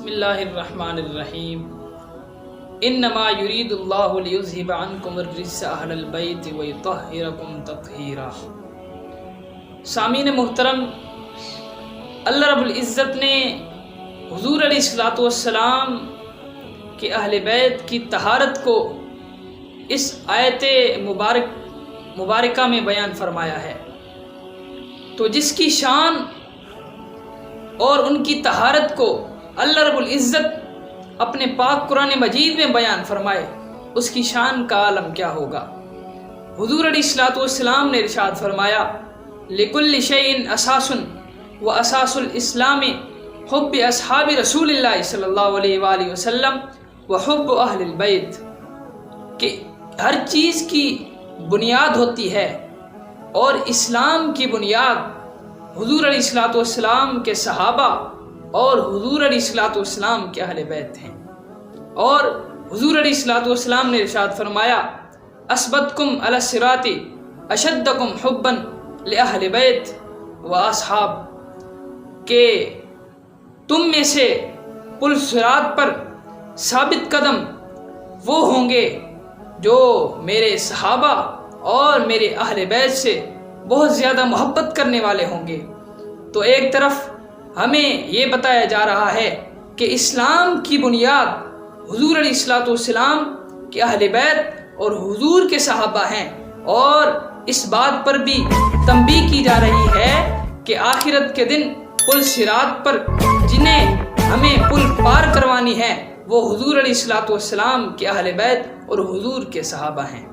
اللہ الرحمن الرحیم انما یرید اللہ لیذہب عنکم الرجس اہل البیت ویطہرکم تطہیرا۔ سامعین محترم، اللہ رب العزت نے حضور علیہ الصلوۃ والسلام کے اہل بیت کی طہارت کو اس آیت مبارکہ میں بیان فرمایا ہے۔ تو جس کی شان اور ان کی طہارت کو اللہ رب العزت اپنے پاک قرآن مجید میں بیان فرمائے، اس کی شان کا عالم کیا ہوگا۔ حضور علیہ الصلوۃ والسلام نے ارشاد فرمایا، لِكُلِّ شَيْءٍ أَسَاسٌ وَأَسَاسُ الْإِسْلَامِ حُبِّ أَصْحَابِ رسول اللہ صلی اللہ علیہ وآلہ وسلم وحب اہل البیت، کہ ہر چیز کی بنیاد ہوتی ہے اور اسلام کی بنیاد حضور علیہ الصلوۃ والسلام کے صحابہ اور حضور علیہ الصلوۃ والسلام کے اہل بیت ہیں۔ اور حضور علیہ الصلوۃ والسلام نے ارشاد فرمایا، اثبتکم علی الصراط اشدکم حبا لاہل بیت و اصحاب، کہ تم میں سے پل صراط پر ثابت قدم وہ ہوں گے جو میرے صحابہ اور میرے اہل بیت سے بہت زیادہ محبت کرنے والے ہوں گے۔ تو ایک طرف ہمیں یہ بتایا جا رہا ہے کہ اسلام کی بنیاد حضور علیہ الصلوۃ والسلام کے اہل بیت اور حضور کے صحابہ ہیں، اور اس بات پر بھی تنبیہ کی جا رہی ہے کہ آخرت کے دن پل صراط پر جنہیں ہمیں پل پار کروانی ہے وہ حضور علیہ الصلوۃ والسلام کے اہل بیت اور حضور کے صحابہ ہیں۔